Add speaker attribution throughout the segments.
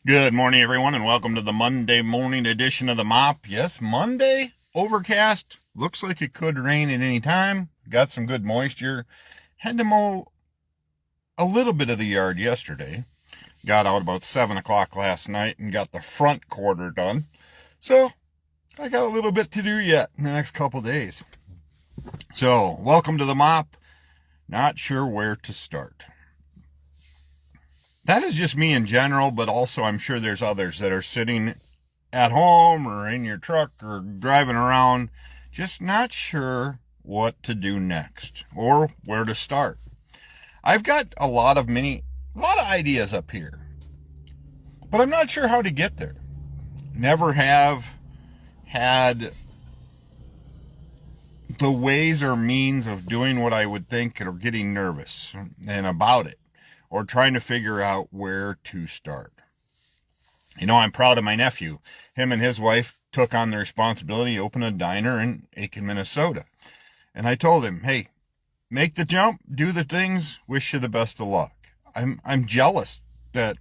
Speaker 1: Good morning, everyone, and welcome to the Monday morning edition of the Mop. Yes, Monday, overcast. Looks like it could rain at any time. Got some good moisture. Had to mow a little bit of the yard yesterday. Got out about 7 o'clock last night and got the front quarter done. So, I got a little bit to do yet in the next couple days. So, welcome to the Mop. Not sure where to start. That is just me in general, but also I'm sure there's others that are sitting at home or in your truck or driving around, just not sure what to do next or where to start. I've got a lot of ideas up here, but I'm not sure how to get there. Never have had the ways or means of doing what I would think or getting nervous and about it, or trying to figure out where to start. You know, I'm proud of my nephew. Him and his wife took on the responsibility to open a diner in Aiken, Minnesota. And I told him, hey, make the jump, do the things, wish you the best of luck. I'm jealous that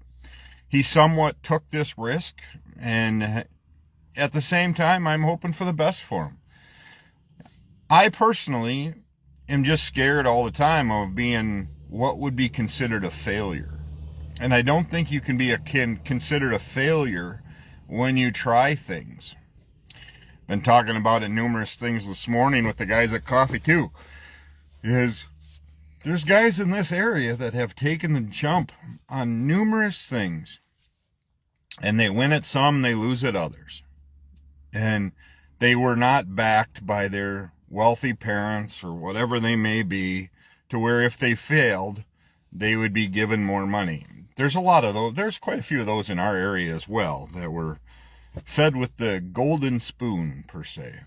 Speaker 1: he somewhat took this risk, and at the same time, I'm hoping for the best for him. I personally am just scared all the time of being what would be considered a failure. And I don't think you can be considered a failure when you try things. Been talking about it numerous things this morning with the guys at coffee too. There's guys in this area that have taken the jump on numerous things. And they win at some, they lose at others. And they were not backed by their wealthy parents or whatever they may be, to where if they failed, they would be given more money. There's a lot of those. There's quite a few of those in our area as well that were fed with the golden spoon, per se.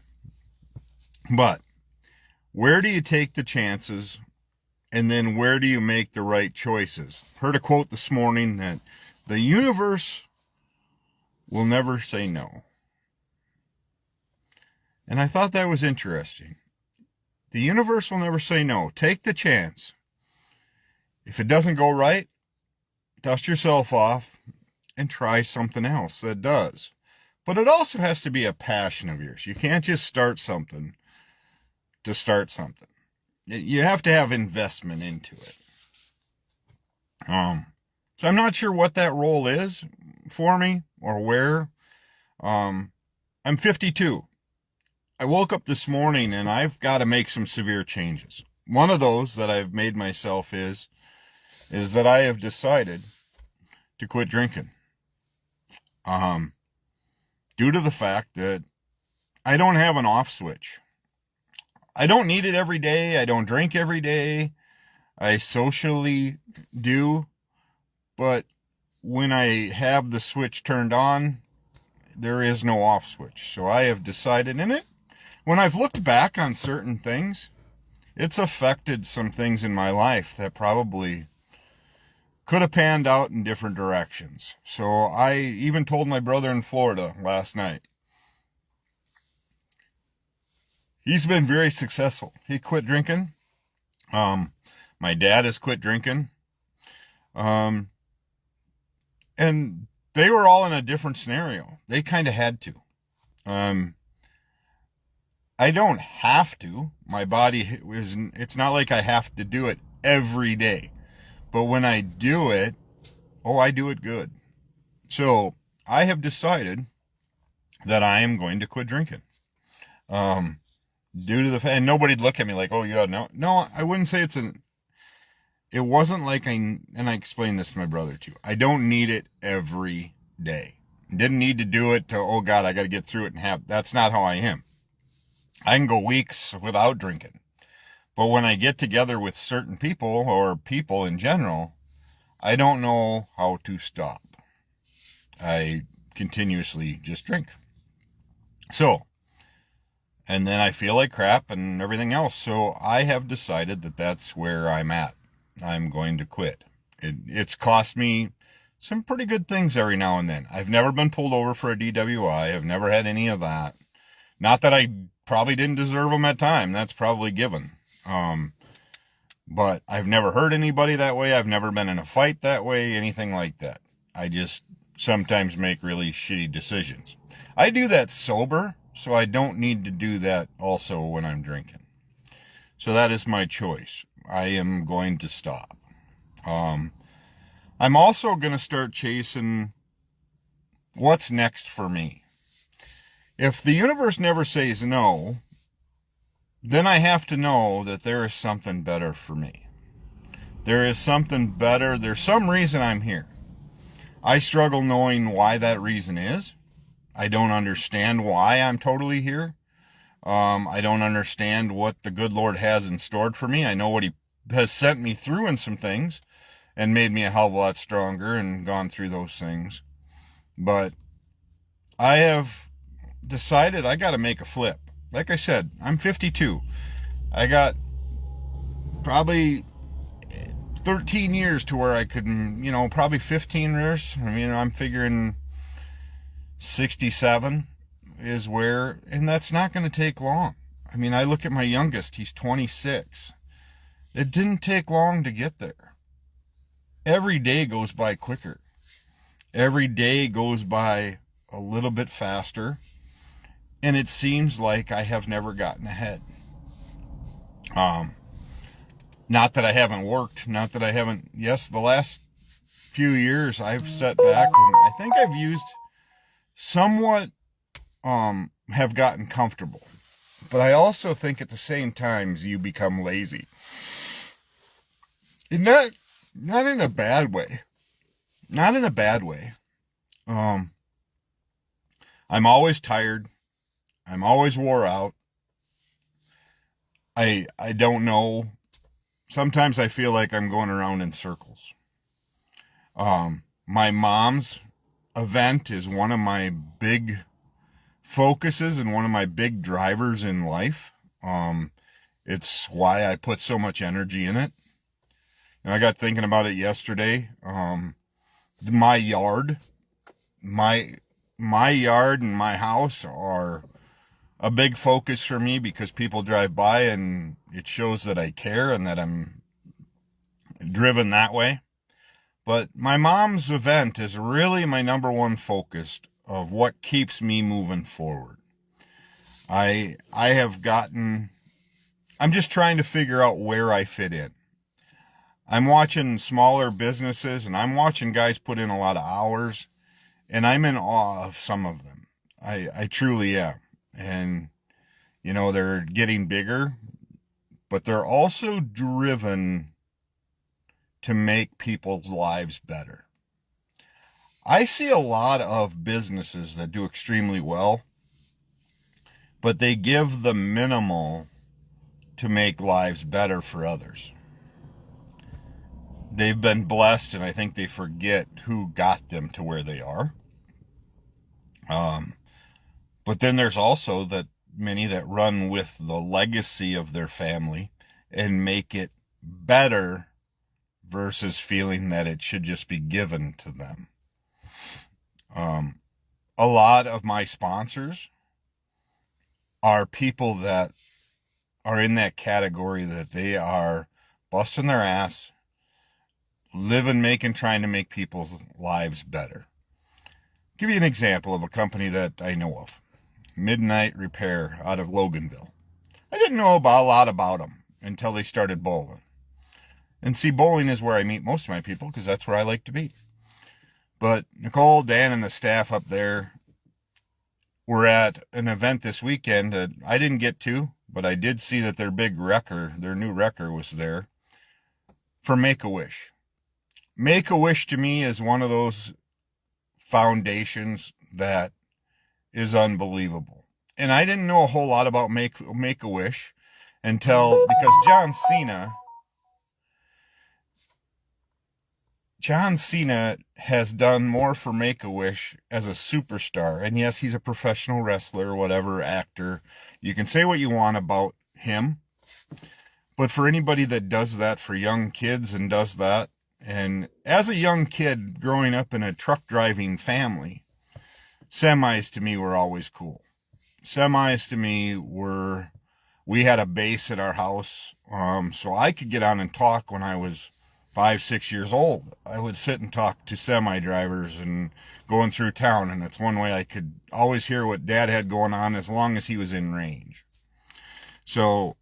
Speaker 1: But where do you take the chances, and then where do you make the right choices? Heard a quote this morning that the universe will never say no. And I thought that was interesting. The universe will never say no. Take the chance. If it doesn't go right, dust yourself off and try something else that does. But it also has to be a passion of yours. You can't just start something to start something. You have to have investment into it. So I'm not sure what that role is for me or where. I'm 52. I woke up this morning and I've got to make some severe changes. One of those that I've made myself is that I have decided to quit drinking. Due to the fact that I don't have an off switch. I don't need it every day. I don't drink every day. I socially do. But when I have the switch turned on, there is no off switch. So I have decided in it. When I've looked back on certain things, it's affected some things in my life that probably could have panned out in different directions. So I even told my brother in Florida last night. He's been very successful. He quit drinking. My dad has quit drinking. And they were all in a different scenario. They kind of had to. I don't have to. My body it's not like I have to do it every day. But when I do it, I do it good. So I have decided that I am going to quit drinking. Due to the fact, and nobody'd look at me like, oh, yeah, no, I wouldn't say it wasn't like and I explained this to my brother too. I don't need it every day. Didn't need to do it to, oh God, I got to get through it that's not how I am. I can go weeks without drinking. But when I get together with certain people or people in general, I don't know how to stop. I continuously just drink. So, and then I feel like crap and everything else. So I have decided that that's where I'm at. I'm going to quit. It's cost me some pretty good things every now and then. I've never been pulled over for a DWI. I've never had any of that. Not that I probably didn't deserve them at time. That's probably given. But I've never hurt anybody that way. I've never been in a fight that way, anything like that. I just sometimes make really shitty decisions. I do that sober, so I don't need to do that also when I'm drinking. So that is my choice. I am going to stop. I'm also going to start chasing what's next for me. If the universe never says no, then I have to know that there is something better for me. There is something better. There's some reason I'm here. I struggle knowing why that reason is. I don't understand why I'm totally here. I don't understand what the good Lord has in store for me. I know what he has sent me through in some things and made me a hell of a lot stronger and gone through those things. But I have decided I got to make a flip. Like I said, I'm 52. I got probably 13 years to where I could, probably 15 years. I mean, I'm figuring 67 is where, and that's not going to take long. I mean, I look at my youngest, he's 26. It didn't take long to get there. Every day goes by quicker. Every day goes by a little bit faster. And it seems like I have never gotten ahead. Not that I haven't worked, not that I haven't, yes, the last few years I've sat back and I think I've used somewhat, have gotten comfortable. But I also think at the same time you become lazy. And not in a bad way. Not in a bad way. I'm always tired. I'm always wore out. I don't know. Sometimes I feel like I'm going around in circles. My mom's event is one of my big focuses and one of my big drivers in life. It's why I put so much energy in it. And I got thinking about it yesterday. My yard and my house are a big focus for me because people drive by and it shows that I care and that I'm driven that way. But my mom's event is really my number one focus of what keeps me moving forward. I'm just trying to figure out where I fit in. I'm watching smaller businesses and I'm watching guys put in a lot of hours and I'm in awe of some of them. I truly am. And, they're getting bigger, but they're also driven to make people's lives better. I see a lot of businesses that do extremely well, but they give the minimal to make lives better for others. They've been blessed, and I think they forget who got them to where they are. But then there's also that many that run with the legacy of their family and make it better versus feeling that it should just be given to them. A lot of my sponsors are people that are in that category that they are busting their ass, trying to make people's lives better. I'll give you an example of a company that I know of. Midnight Repair out of Loganville. I didn't know a lot about them until they started bowling. And see, bowling is where I meet most of my people because that's where I like to be. But Nicole, Dan, and the staff up there were at an event this weekend that I didn't get to, but I did see that their new wrecker was there for Make-A-Wish. Make-A-Wish to me is one of those foundations that is unbelievable. And I didn't know a whole lot about Make-A-Wish because John Cena has done more for Make-A-Wish as a superstar. And yes, he's a professional wrestler, whatever, actor. You can say what you want about him. But for anybody that does that for young kids and does that, and as a young kid growing up in a truck driving family, semis to me were always cool. Semis to me we had a bass at our house, so I could get on and talk when I was 5, 6 years old, I would sit and talk to semi drivers and going through town, and it's one way I could always hear what Dad had going on as long as he was in range. So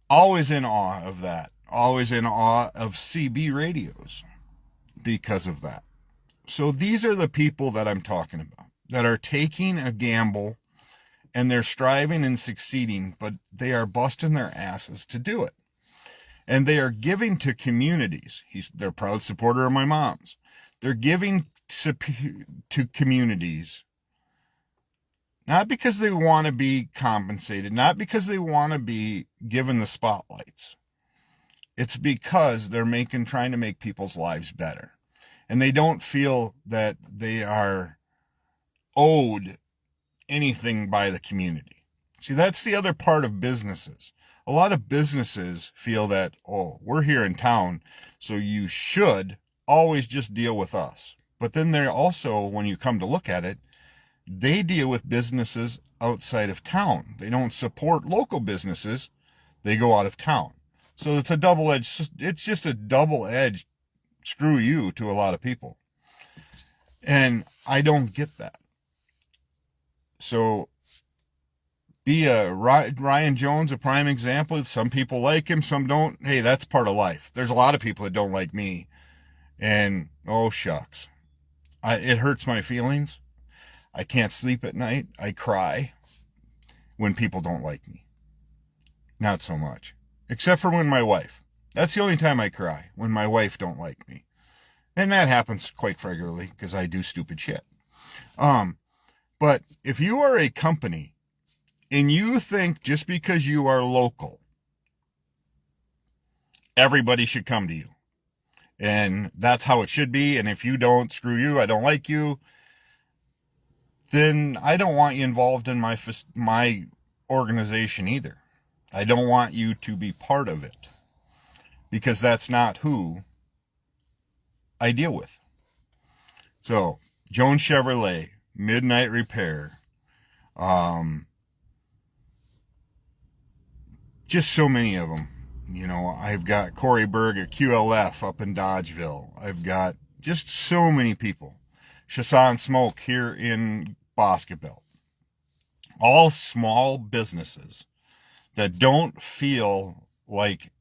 Speaker 1: always in awe of that, always in awe of CB radios because of that. So these are the people that I'm talking about, that are taking a gamble and they're striving and succeeding, but they are busting their asses to do it. And they are giving to communities. They're a proud supporter of my mom's. They're giving to communities, not because they want to be compensated, not because they want to be given the spotlights. It's because they're trying to make people's lives better. And they don't feel that they are owed anything by the community. See, that's the other part of businesses. A lot of businesses feel that, oh, we're here in town, so you should always just deal with us. But then they're also, when you come to look at it, they deal with businesses outside of town. They don't support local businesses. They go out of town. So it's just a double-edged screw you to a lot of people. And I don't get that. So be a Ryan Jones, a prime example. Some people like him, some don't. Hey, that's part of life. There's a lot of people that don't like me. And, oh, shucks. It hurts my feelings. I can't sleep at night. I cry when people don't like me. Not so much. Except for when my wife. That's the only time I cry, when my wife don't like me. And that happens quite regularly because I do stupid shit. But if you are a company and you think just because you are local, everybody should come to you, and that's how it should be, and if you don't, screw you, I don't like you, then I don't want you involved in my organization either. I don't want you to be part of it, because that's not who I deal with. So, Jones Chevrolet, Midnight Repair, just so many of them. You know, I've got Corey Berg at QLF up in Dodgeville. I've got just so many people. Chasson Smoke here in Boscobel. All small businesses that don't feel like,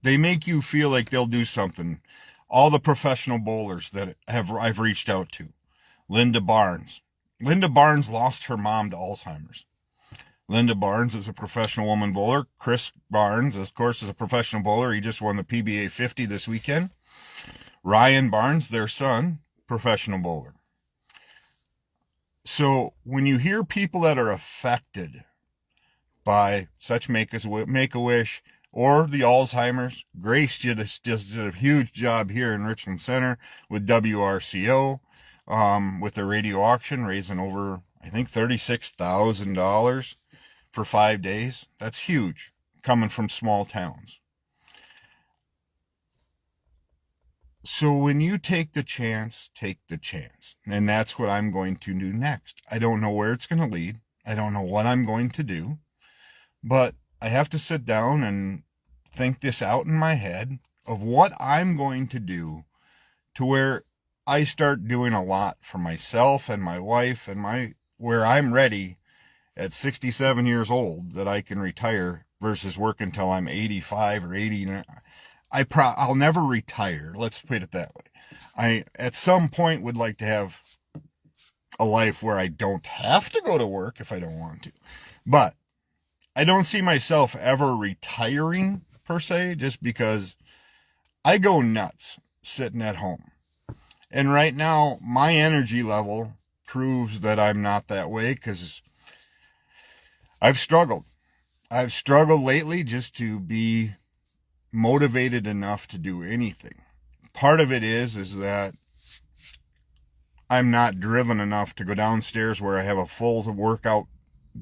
Speaker 1: they make you feel like they'll do something. All the professional bowlers that I've reached out to. Linda Barnes. Linda Barnes lost her mom to Alzheimer's. Linda Barnes is a professional woman bowler. Chris Barnes, of course, is a professional bowler. He just won the PBA 50 this weekend. Ryan Barnes, their son, professional bowler. So when you hear people that are affected by such Make-A-Wish or the Alzheimer's, Grace just did a huge job here in Richland Center with WRCO, with the radio auction, raising over, I think, $36,000 for 5 days. That's huge, coming from small towns. So when you take the chance, take the chance. And that's what I'm going to do next. I don't know where it's going to lead. I don't know what I'm going to do. But I have to sit down and think this out in my head of what I'm going to do to where I start doing a lot for myself and my wife and where I'm ready at 67 years old that I can retire versus work until I'm 85 or 80. I'll never retire. Let's put it that way. I, at some point, would like to have a life where I don't have to go to work if I don't want to. But I don't see myself ever retiring, per se, just because I go nuts sitting at home. And right now, my energy level proves that I'm not that way, because I've struggled. I've struggled lately just to be motivated enough to do anything. Part of it is that I'm not driven enough to go downstairs where I have a full workout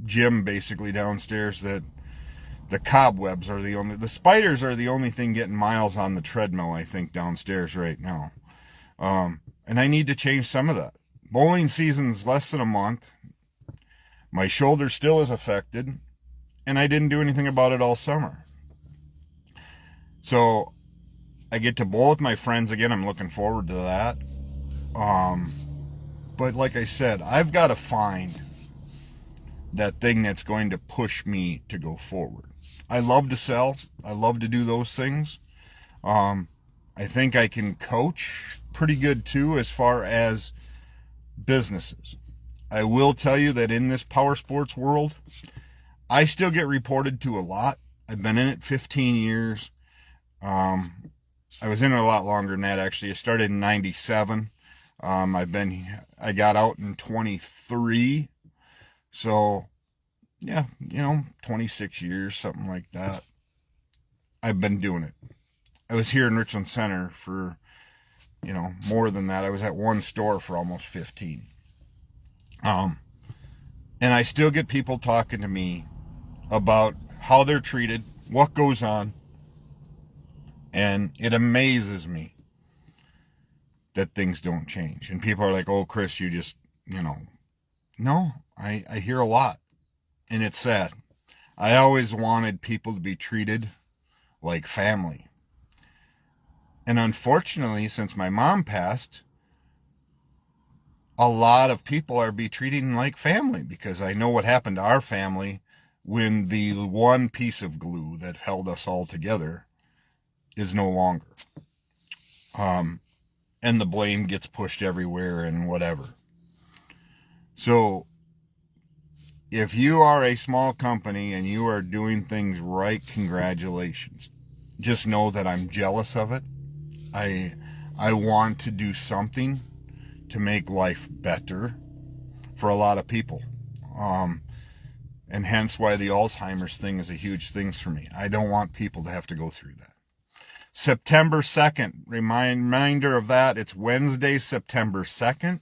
Speaker 1: gym basically downstairs, that the cobwebs are the spiders are the only thing getting miles on the treadmill, I think, downstairs right now. And I need to change some of that. Bowling season's less than a month. My shoulder still is affected, and I didn't do anything about it all summer. So I get to bowl with my friends again. I'm looking forward to that. But like I said, I've got to find that thing that's going to push me to go forward. I love to sell. I love to do those things. I think I can coach pretty good too as far as businesses. I will tell you that in this power sports world, I still get reported to a lot. I've been in it 15 years. I was in it a lot longer than that, actually. I started in 97. I got out in 23. So, yeah, 26 years, something like that. I've been doing it. I was here in Richland Center for, more than that. I was at one store for almost 15. And I still get people talking to me about how they're treated, what goes on. And it amazes me that things don't change. And people are like, oh, Chris, you just, No, I hear a lot. And it's sad. I always wanted people to be treated like family. And unfortunately, since my mom passed, a lot of people are be treating like family, because I know what happened to our family when the one piece of glue that held us all together is no longer. And the blame gets pushed everywhere and whatever. So if you are a small company and you are doing things right, congratulations. Just know that I'm jealous of it. I want to do something to make life better for a lot of people. And hence why the Alzheimer's thing is a huge thing for me. I don't want people to have to go through that. September 2nd, reminder of that. It's Wednesday, September 2nd.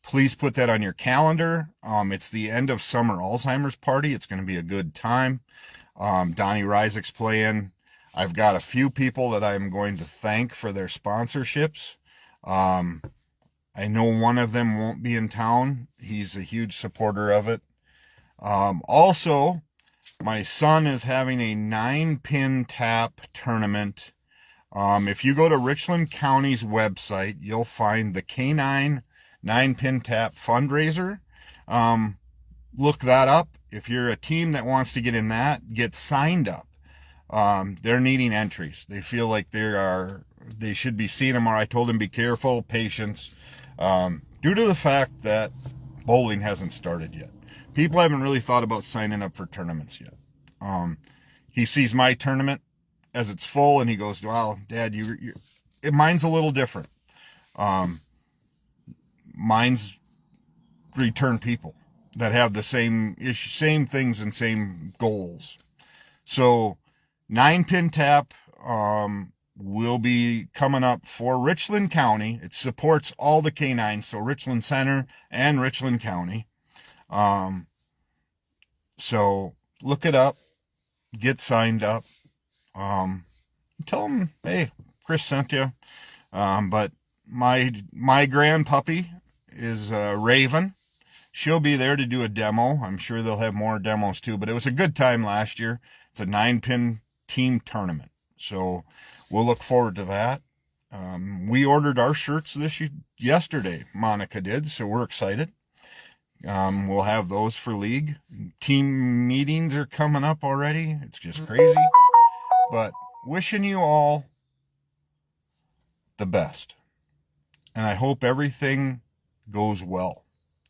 Speaker 1: Please put that on your calendar. It's the end of summer Alzheimer's party. It's going to be a good time. Donnie Ryzik's playing. I've got a few people that I'm going to thank for their sponsorships. I know one of them won't be in town. He's a huge supporter of it. Also, my son is having a 9-pin tap tournament. If you go to Richland County's website, you'll find the K9 9-pin tap fundraiser. Look that up. If you're a team that wants to get in that, get signed up. They're needing entries. They feel like they should be seeing them. Or I told them, be careful, patience, due to the fact that bowling hasn't started yet. People haven't really thought about signing up for tournaments yet. He sees my tournament as it's full, and he goes, "Wow, Dad, mine's a little different. Mine's return people that have the same issue, same things, and same goals." So 9-pin tap will be coming up for Richland County. It supports all the K9s, so Richland Center and Richland County. So look it up, get signed up. Tell them, hey, Chris sent you. But my grand puppy is Raven. She'll be there to do a demo. I'm sure they'll have more demos too, but it was a good time last year. It's a 9-pin team tournament, so we'll look forward to that. We ordered our shirts yesterday. Monica did, so we're excited. We'll have those for league. Team meetings are coming up already. It's just crazy. But wishing you all the best. And I hope everything goes well.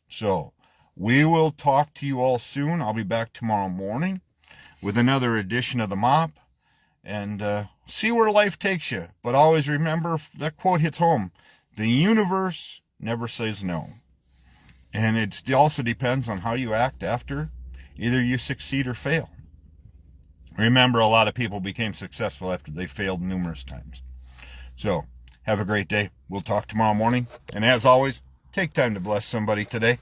Speaker 1: So we will talk to you all soon. I'll be back tomorrow morning with another edition of the Mop, and see where life takes you. But always remember, that quote hits home: the universe never says no. And it also depends on how you act after either you succeed or fail. Remember, a lot of people became successful after they failed numerous times. So have a great day. We'll talk tomorrow morning. And as always, take time to bless somebody today.